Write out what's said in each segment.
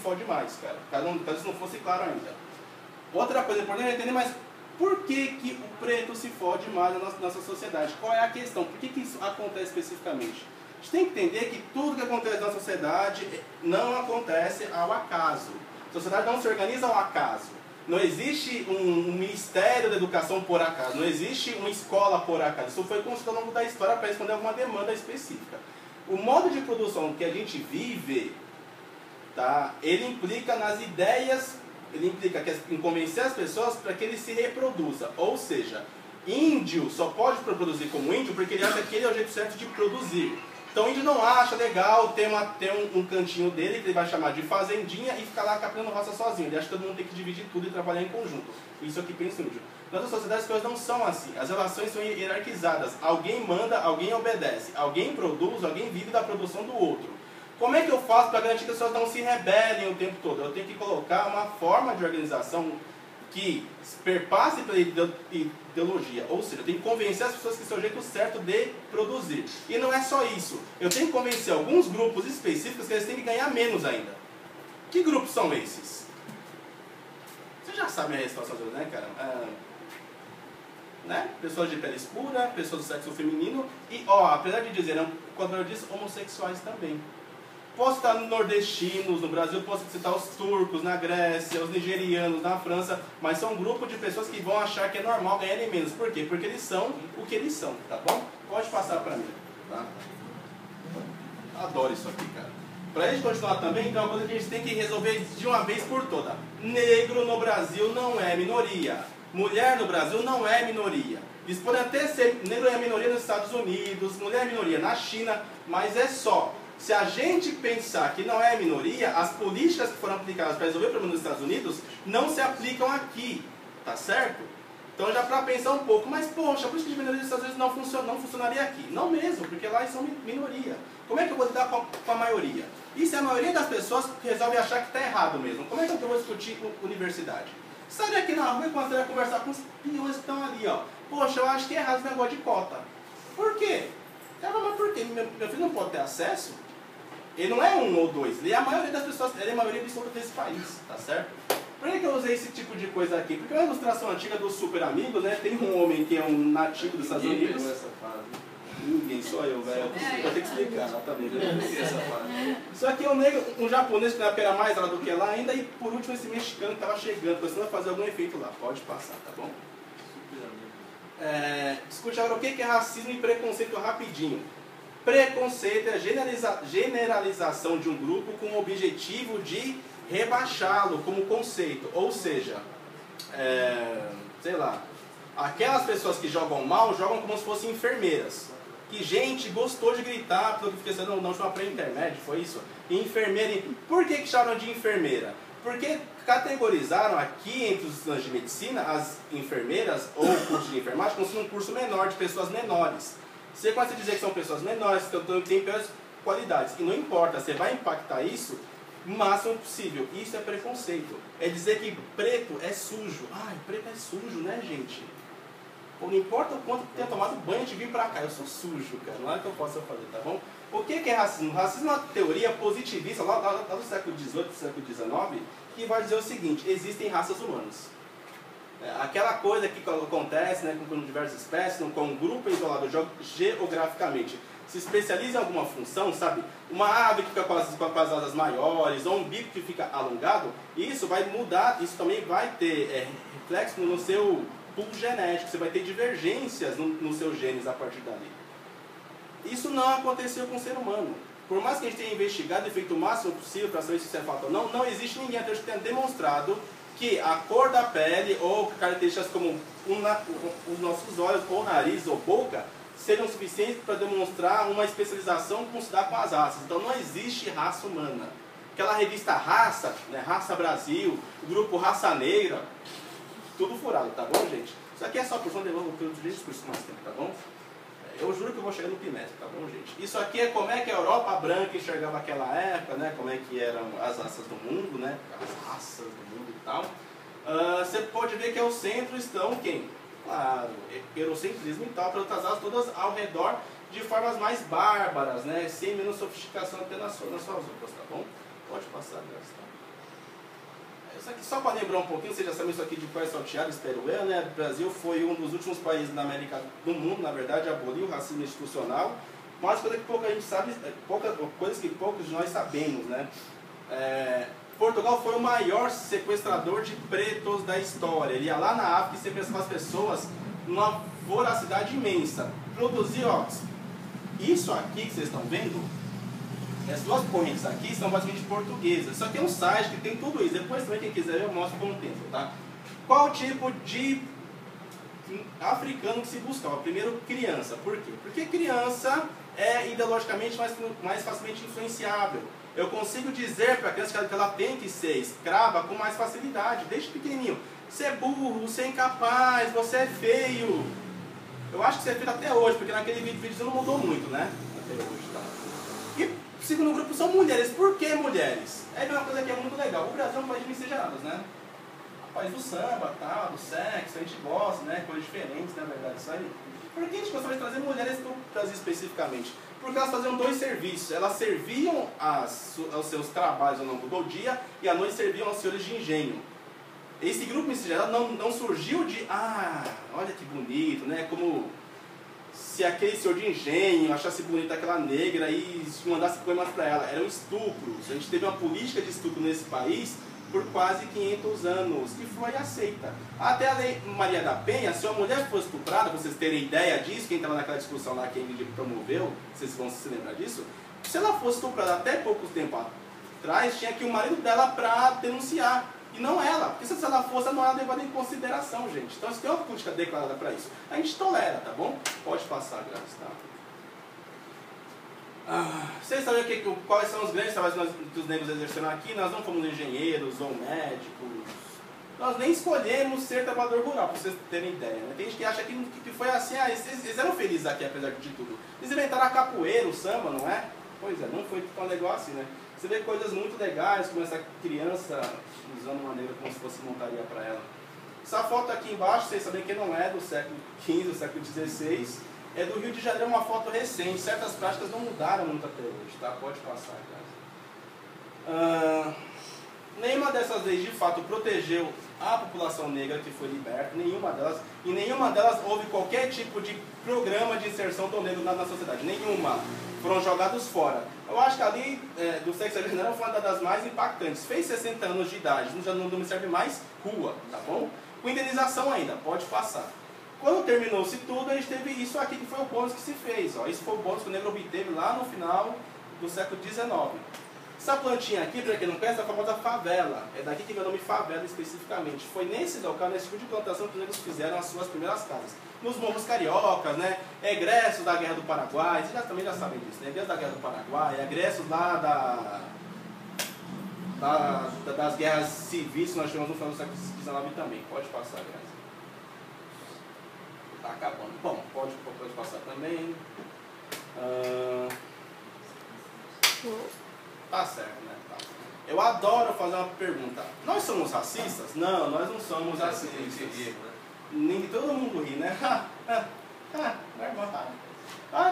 fode mais, cara. Caso isso não fosse claro ainda. Outra coisa importante é entender, mas por que o preto se fode mais na nossa sociedade? Qual é a questão? Por que isso acontece especificamente? A gente tem que entender que tudo que acontece na sociedade não acontece ao acaso. A sociedade não se organiza ao acaso. Não existe um ministério da educação por acaso. Não existe uma escola por acaso. Isso foi construído ao longo da história para responder alguma demanda específica. O modo de produção que a gente vive, tá, ele implica nas ideias, ele implica em convencer as pessoas para que ele se reproduza. Ou seja, índio só pode reproduzir como índio porque ele acha que aquele é o jeito certo de produzir. Então o índio não acha legal ter um cantinho dele, que ele vai chamar de fazendinha, e ficar lá capinando roça sozinho. Ele acha que todo mundo tem que dividir tudo e trabalhar em conjunto. Isso é o que pensa o índio. Nas nossas sociedades as coisas não são assim. As relações são hierarquizadas. Alguém manda, alguém obedece. Alguém produz, alguém vive da produção do outro. Como é que eu faço para garantir que as pessoas não se rebelem o tempo todo? Eu tenho que colocar uma forma de organização que perpasse pela ideologia. Ou seja, eu tenho que convencer as pessoas que esse é o jeito certo de produzir. E não é só isso. Eu tenho que convencer alguns grupos específicos que eles têm que ganhar menos ainda. Que grupos são esses? Você já sabe a resposta, né, cara? Né? Pessoas de pele escura, pessoas do sexo feminino e, apesar de dizer, quando eu disse homossexuais também. Posso citar nordestinos no Brasil, posso citar os turcos na Grécia, os nigerianos na França, mas são um grupo de pessoas que vão achar que é normal ganharem menos. Por quê? Porque eles são o que eles são, tá bom? Pode passar pra mim, tá? Adoro isso aqui, cara. Pra gente continuar também, então é uma coisa que a gente tem que resolver de uma vez por toda. Negro no Brasil não é minoria. Mulher no Brasil não é minoria. Eles podem até ser, negro é minoria nos Estados Unidos, mulher é minoria na China, mas é só. Se a gente pensar que não é minoria, as políticas que foram aplicadas para resolver o problema nos Estados Unidos não se aplicam aqui, tá certo? Então já para pensar um pouco, mas poxa, a política de minoria dos Estados Unidos não funcionaria aqui. Não mesmo, porque lá eles são minoria. Como é que eu vou lidar com a maioria? E se a maioria das pessoas resolve achar que está errado mesmo, como é que eu vou discutir com universidade? Sai daqui na rua e você vai conversar com os peões que estão ali, ó. Poxa, eu acho que é errado esse negócio de cota. Por quê? Cara, mas por quê? Meu filho não pode ter acesso? Ele não é um ou dois, ele é a maioria das pessoas, ele é a maioria absoluta desse país, tá certo? Por que eu usei esse tipo de coisa aqui? Porque é uma ilustração antiga dos super amigos, né? Tem um homem que é um nativo dos Estados Unidos. Ninguém, só eu, velho. Vou ter que explicar, exatamente. Isso aqui é um negro, um japonês que na época era mais lá do que lá ainda, e por último esse mexicano que estava chegando, precisando fazer algum efeito lá. Pode passar, tá bom? Discute agora o que é racismo e preconceito rapidinho. Preconceito é a generalização de um grupo com o objetivo de rebaixá-lo como conceito. Ou seja, sei lá, aquelas pessoas que jogam mal, jogam como se fossem enfermeiras. Que gente gostou de gritar, porque eu fiquei pensando, não chama pré-intermédio, foi isso? Enfermeira, por que chamam de enfermeira? Porque categorizaram aqui entre os estudantes de medicina as enfermeiras ou o curso de enfermagem como sendo um curso menor, de pessoas menores. Você começa a dizer que são pessoas menores, que têm piores qualidades. E não importa, você vai impactar isso o máximo possível. Isso é preconceito. É dizer que preto é sujo. Ai, preto é sujo, né, gente? Pô, não importa o quanto tenha tomado banho de vir pra cá, eu sou sujo, cara. Não é que eu possa fazer, tá bom? O que é racismo? Racismo é uma teoria positivista, lá do século XVIII, do século XIX, que vai dizer o seguinte: existem raças humanas. Aquela coisa que acontece, né, com diversas espécies, com um grupo isolado geograficamente, se especializa em alguma função, sabe? Uma ave que fica com as asas maiores, ou um bico que fica alongado, isso vai mudar, isso também vai ter reflexo no seu pool genético, você vai ter divergências nos seus genes a partir dali. Isso não aconteceu com o ser humano. Por mais que a gente tenha investigado e feito o máximo possível para saber se isso é fato ou não, não existe ninguém até hoje que tenha demonstrado que a cor da pele ou características como os nossos olhos, ou nariz, ou boca, seriam suficientes para demonstrar uma especialização como se dá com as raças. Então não existe raça humana. Aquela revista Raça, né, Raça Brasil, o grupo Raça Negra, tudo furado, tá bom, gente? Isso aqui é só por de novo, pelo discurso mais tempo, tá bom? Eu juro que eu vou chegar no bimestre, tá bom, gente? Isso aqui é como é que a Europa branca enxergava aquela época, né? Como é que eram as raças do mundo, né? As raças do mundo e tal. Você pode ver que ao centro estão quem? Claro, eurocentrismo e tal, para outras raças todas ao redor de formas mais bárbaras, né? Sem menos sofisticação até nas suas roupas, tá bom? Pode passar, Gastão. Isso aqui, só para lembrar um pouquinho, vocês já sabem isso aqui de qual é salteado, espero eu, né? O Brasil foi um dos últimos países da América do mundo, na verdade, a abolir o racismo institucional. Mas coisa que pouca gente sabe, coisas que poucos de nós sabemos, né? Portugal foi o maior sequestrador de pretos da história. Ele ia lá na África e sequestrava as pessoas numa voracidade imensa. Produziu, ó, isso aqui que vocês estão vendo, essas duas correntes aqui são basicamente portuguesas. Só que é um site que tem tudo isso. Depois também, quem quiser, eu mostro com o tempo, tá? Qual tipo de africano que se buscava? Primeiro, criança. Por quê? Porque criança é ideologicamente mais facilmente influenciável. Eu consigo dizer para a criança que ela tem que ser escrava com mais facilidade, desde pequenininho. Você é burro, você é incapaz, você é feio. Eu acho que você é feio até hoje, porque naquele vídeo não mudou muito, né? Até hoje, tá? E o segundo grupo são mulheres. Por que mulheres? É uma coisa que é muito legal. O Brasil é um país de miscigenados, né? O país do samba, tal, do sexo, a gente gosta, né? Coisas diferentes, na verdade, isso aí. Por que a gente gostava de trazer mulheres para o Brasil especificamente? Porque elas faziam dois serviços. Elas serviam aos seus trabalhos ao longo do dia e à noite serviam aos senhores de engenho. Esse grupo miscigenado não surgiu de, olha que bonito, né? Como se aquele senhor de engenho achasse bonita aquela negra e mandasse poemas para ela. Eram estupros. A gente teve uma política de estupro nesse país por quase 500 anos, que foi aceita. Até a Lei Maria da Penha, se uma mulher fosse estuprada, pra vocês terem ideia disso, quem estava naquela discussão lá que a Ingrid promoveu, vocês vão se lembrar disso, se ela fosse estuprada até pouco tempo atrás, tinha que o marido dela para denunciar, e não ela, porque se ela fosse, não era levada em consideração, gente. Então, se tem uma política declarada para isso, a gente tolera, tá bom? Pode passar, Graça, tá? Vocês sabem quais são os grandes trabalhos que os negros exerceram aqui? Nós não fomos engenheiros ou médicos. Nós nem escolhemos ser trabalhador rural, para vocês terem ideia, né? Tem gente que acha que foi assim, eles eram felizes aqui, apesar de tudo. Eles inventaram a capoeira, o samba, não é? Pois é, não foi tão legal assim, né? Você vê coisas muito legais, como essa criança usando uma negra como se fosse montaria para ela. Essa foto aqui embaixo, vocês sabem que não é do século XV, do século XVI. É do Rio de Janeiro, uma foto recente. Certas práticas não mudaram muito até hoje, tá? Pode passar, cara. Nenhuma dessas leis, de fato, protegeu a população negra que foi liberta. Nenhuma delas. E nenhuma delas houve qualquer tipo de programa de inserção do negro na sociedade. Nenhuma. Foram jogados fora. Eu acho que a lei do sexo general foi uma das mais impactantes. Fez 60 anos de idade, já não me serve mais rua, tá bom? Com indenização ainda, pode passar. Quando terminou-se tudo, a gente teve isso aqui, que foi o bônus que se fez. Ó. Isso foi o bônus que o negro obteve lá no final do século XIX. Essa plantinha aqui, para quem não conhece, é a famosa favela. É daqui que vem o nome favela especificamente. Foi nesse local, nesse tipo de plantação, que os negros fizeram as suas primeiras casas. Nos morros cariocas, né? Egressos da Guerra do Paraguai, vocês também já sabem disso, né? Egressos da Guerra do Paraguai, egressos lá das guerras civis que nós tivemos no final do século XIX também. Pode passar, Graça. Tá acabando. Bom, pode passar também. Tá certo, né? Tá. Eu adoro fazer uma pergunta. Nós somos racistas? Não, nós não somos racistas. Nem todo mundo ri, né?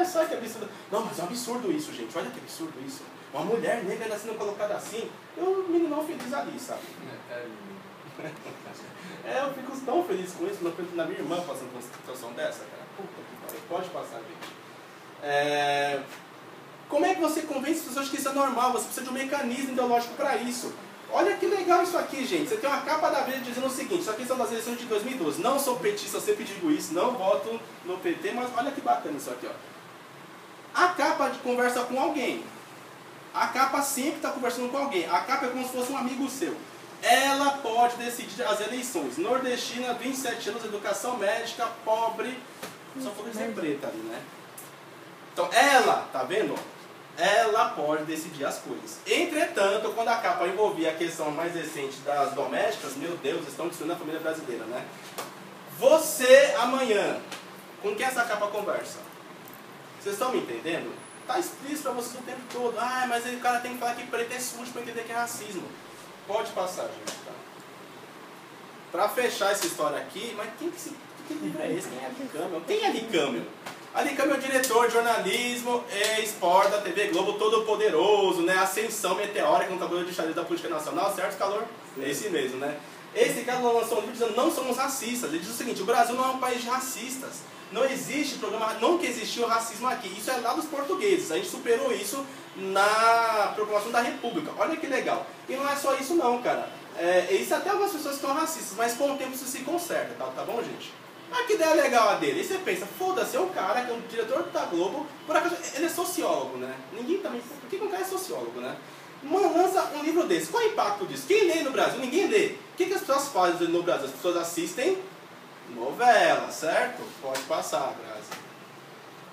Sabe que absurdo. Não, mas é um absurdo isso, gente. Olha que absurdo isso. Uma mulher negra ainda sendo colocada assim. Eu me não feliz ali, sabe? Eu fico tão feliz com isso, na minha irmã passando por uma situação dessa, cara. Puta que pariu. Pode passar, gente. Como é que você convence as pessoas que isso é normal? Você precisa de um mecanismo ideológico para isso. Olha que legal isso aqui, gente. Você tem uma capa da Veja dizendo o seguinte: isso aqui são das eleições de 2012. Não sou petista, eu sempre digo isso, não voto no PT, mas olha que bacana isso aqui, ó. A capa conversa com alguém. A capa sempre está conversando com alguém. A capa é como se fosse um amigo seu. Ela pode decidir as eleições. Nordestina, 27 anos, educação médica, pobre. Só falou ser preta ali, né? Então, ela, tá vendo? Ela pode decidir as coisas. Entretanto, quando a capa envolvia a questão mais recente das domésticas, meu Deus, estão destruindo a família brasileira, né? Você, amanhã, com quem essa capa conversa? Vocês estão me entendendo? Tá explícito para vocês o tempo todo. Mas aí o cara tem que falar que preto é sujo para entender que é racismo. Pode passar, gente. Tá? Para fechar essa história aqui, mas que livro é esse? Quem é Henry Cammell? Quem é Henry Cammell? Ali que é meu diretor de jornalismo e esporte da TV Globo, todo poderoso, né? Ascensão meteórica no tabuleiro de xadrez da política nacional, certo, Calor? É esse mesmo, né? Esse cara lançou um livro dizendo não somos racistas. Ele diz o seguinte: o Brasil não é um país de racistas. Não existe programa, nunca existiu racismo aqui. Isso é lá dos portugueses. A gente superou isso na proclamação da República. Olha que legal. E não é só isso não, cara. Isso até algumas pessoas que são racistas, mas com o tempo isso se conserta, tá bom, gente? Ah, que ideia legal a dele. E você pensa, foda-se, é um cara que é um diretor da Globo, por acaso, ele é sociólogo, né? Ninguém também, por que um cara é sociólogo, né? Mano, lança um livro desse. Qual é o impacto disso? Quem lê no Brasil? Ninguém lê. O que as pessoas fazem no Brasil? As pessoas assistem novela, certo? Pode passar, Grazi.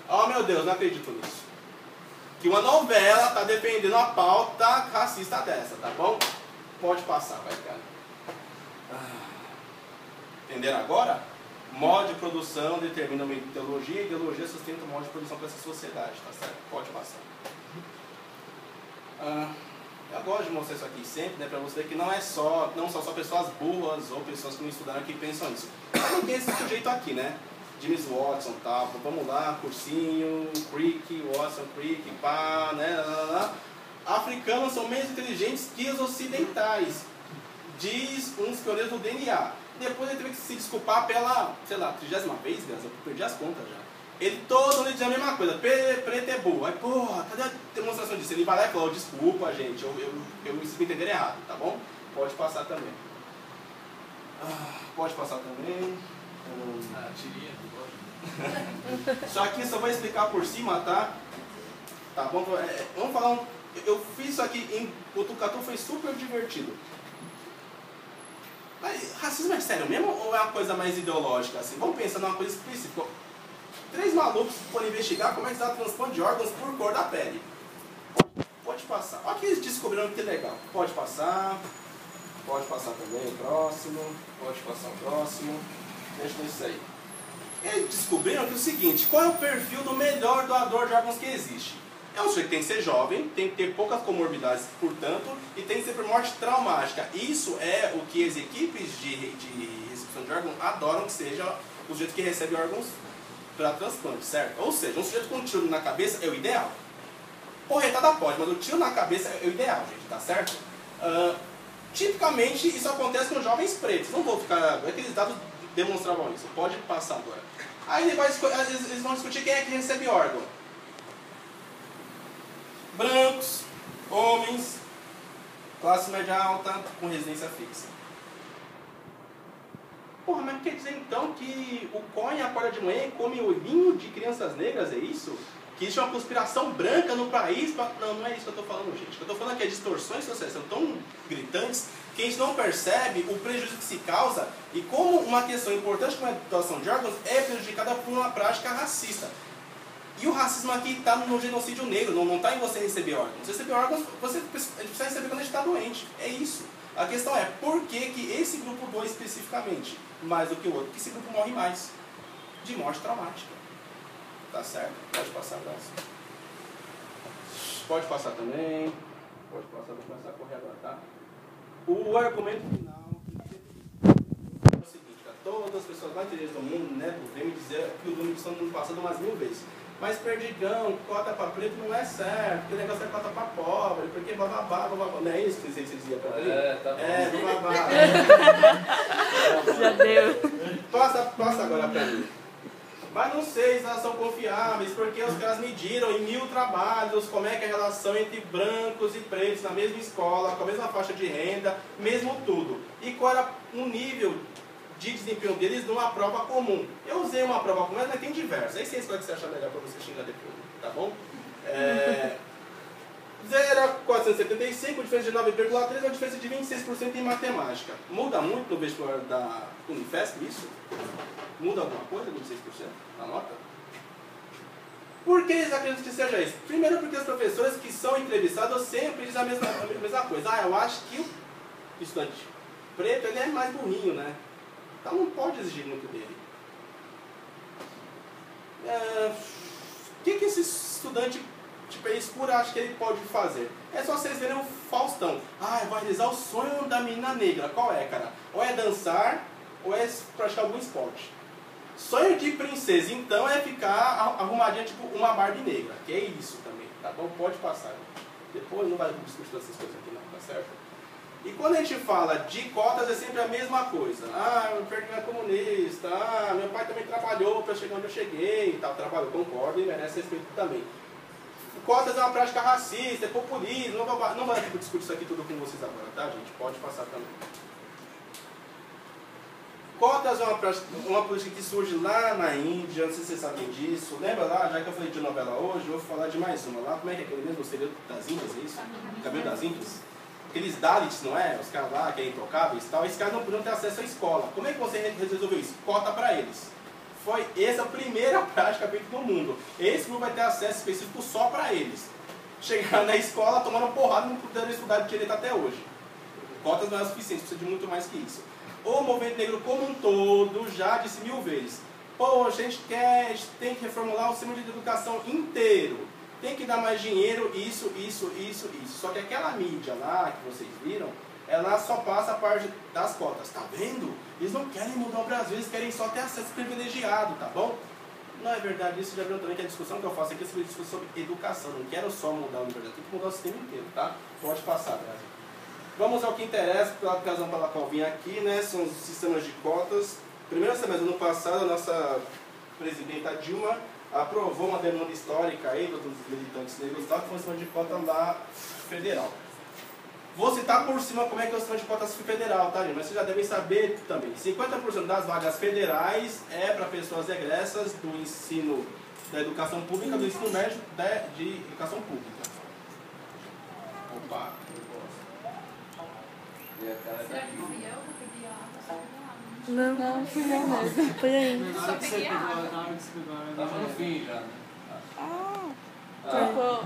Oh, meu Deus, não acredito nisso. Que uma novela está defendendo a pauta racista dessa, tá bom? Pode passar, vai, cara. Entenderam agora? Modo de produção determina uma ideologia, ideologia sustenta o modo de produção para essa sociedade, tá certo? Pode passar. Eu gosto de mostrar isso aqui sempre, né, para você ver que não são só pessoas burras ou pessoas que não estudaram que pensam isso. Não tem esse sujeito aqui, né? James Watson, tal, vamos lá, cursinho, Crick, Watson, Crick, pá, né? Africanos são menos inteligentes que os ocidentais, diz um dos pioneiros do DNA. Depois ele teve que se desculpar pela, sei lá, 30ª vez, eu perdi as contas já. Ele todo dia diz a mesma coisa, preto é burro. Aí, porra, cadê a demonstração disso? Ele vai lá e fala, desculpa, gente, eu me entender errado, tá bom? Pode passar também. Pode passar também. Só que só vou explicar por cima, tá? Tá bom? Vamos falar eu fiz isso aqui em Botucatu, foi super divertido. Mas racismo é sério mesmo ou é uma coisa mais ideológica assim? Vamos pensar numa coisa específica. 3 malucos foram investigar como é que dá transplante de órgãos por cor da pele. Pode passar. Olha que eles descobriram que legal. Pode passar. Pode passar também o próximo. Pode passar o próximo. Deixa isso aí. Eles descobriram que é o seguinte: qual é o perfil do melhor doador de órgãos que existe? É um sujeito que tem que ser jovem, tem que ter poucas comorbidades, portanto, e tem que ser por morte traumática. Isso é o que as equipes de recepção de órgãos adoram que seja o sujeito que recebe órgãos para transplante, certo? Ou seja, um sujeito com um tiro na cabeça é o ideal. Porretada pode, mas o tiro na cabeça é o ideal, gente, tá certo? Tipicamente isso acontece com jovens pretos. Não vou ficar... Aqueles dados demonstravam isso. Pode passar agora. Aí eles vão discutir quem é que recebe órgão. Brancos, homens, classe média alta, com residência fixa. Porra, mas quer dizer então que o COIN acorda de manhã e come olhinho de crianças negras, é isso? Que isso é uma conspiração branca no país? Não, não é isso que eu estou falando, gente. O que eu estou falando é que as distorções sociais são tão gritantes que a gente não percebe o prejuízo que se causa e como uma questão importante como a doação de órgãos é prejudicada por uma prática racista. E o racismo aqui está no genocídio negro, não está em você receber órgãos. Você receber órgãos, você precisa receber quando a gente está doente. É isso. A questão é, por que esse grupo doa especificamente mais do que o outro? Porque esse grupo morre mais de morte traumática. Tá certo? Pode passar, Graça. Pode passar também. Pode passar, vou começar a correr agora, tá? O argumento final é o seguinte, cara, todas as pessoas mais inteligentes do mundo, né, vêm me dizer que o Domingo estão no passado umas 1000 vezes. Mas perdigão, cota pra preto não é certo, porque o negócio é cota pra pobre, porque bababá, bababá. Não é isso que vocês diziam pra mim? Tá bom. Bababá. Já deu. Passa agora pra mim. Mas não sei se elas são confiáveis, porque os caras mediram em 1000 trabalhos como é que é a relação entre brancos e pretos na mesma escola, com a mesma faixa de renda, mesmo tudo. E qual era o nível de desempenho deles numa prova comum. Eu usei uma prova comum, mas tem diversas. Aí você escolhe o que você acha melhor para você xingar depois, tá bom? 0,475, diferença de 9,3, uma diferença de 26% em matemática. Muda muito no vestibular da Unifesp isso? Muda alguma coisa, 26%? Na nota? Por que eles acreditam que seja isso? Primeiro porque os professores que são entrevistados sempre dizem a mesma coisa. Eu acho que o estudante preto ele é mais burrinho, né? Então não pode exigir muito dele. O que esse estudante de pele escura acha que ele pode fazer? É só vocês verem o Faustão. Eu vou realizar o sonho da menina negra. Qual é, cara? Ou é dançar, ou é praticar algum esporte. Sonho de princesa, então, é ficar arrumadinha tipo uma Barbie negra. Que é isso também, tá bom? Pode passar. Depois não vai discutir essas coisas aqui não, tá certo? E quando a gente fala de cotas, é sempre a mesma coisa. Ah, o Ferdinand é comunista. Ah, meu pai também trabalhou para chegar onde eu cheguei e tal. Trabalhou, concordo e merece respeito também. Cotas é uma prática racista, é populismo. Não vai discutir isso aqui tudo com vocês agora, tá, gente? Pode passar também. Cotas é uma política que surge lá na Índia, não sei se vocês sabem disso. Lembra lá, já que eu falei de novela hoje, eu vou falar de mais uma lá. Como é que é aquele mesmo? O segredo das Índias, é isso? Cabelo das Índias? Aqueles Dalits, não é? Os caras lá que é intocáveis e tal, esses caras não podiam ter acesso à escola. Como é que você resolveu isso? Cota para eles. Foi essa a primeira prática feita no mundo. Esse grupo vai ter acesso específico só para eles. Chegaram na escola, tomaram porrada e não puderam estudar de direito até hoje. Cotas não é o suficiente, precisa de muito mais que isso. O movimento negro como um todo já disse 1000 vezes. Pô, a gente tem que reformular o sistema de educação inteiro. Tem que dar mais dinheiro, isso. Só que aquela mídia lá que vocês viram, ela só passa a parte das cotas. Tá vendo? Eles não querem mudar o Brasil, eles querem só ter acesso privilegiado, tá bom? Não é verdade isso, já viram também que a discussão que eu faço aqui é sobre discussão sobre educação. Não quero só mudar o Brasil, tem que mudar o sistema inteiro, tá? Pode passar, Brasil. Vamos ao que interessa, pela razão pela qual vim aqui, né? São os sistemas de cotas. Primeiro semestre do ano passado, a nossa presidenta Dilma aprovou uma demanda histórica aí dos militantes negros lá, que foi um sistema de cota lá federal. Vou citar por cima como é que é o sistema de cotas federal, tá, gente? Mas vocês já devem saber também. 50% das vagas federais é para pessoas egressas do ensino da educação pública, do ensino médio de educação pública. Opa! Será que fui eu que peguei água? Não, fui eu mesmo. Foi aí. Só peguei água. Tava no fim já. Trocou.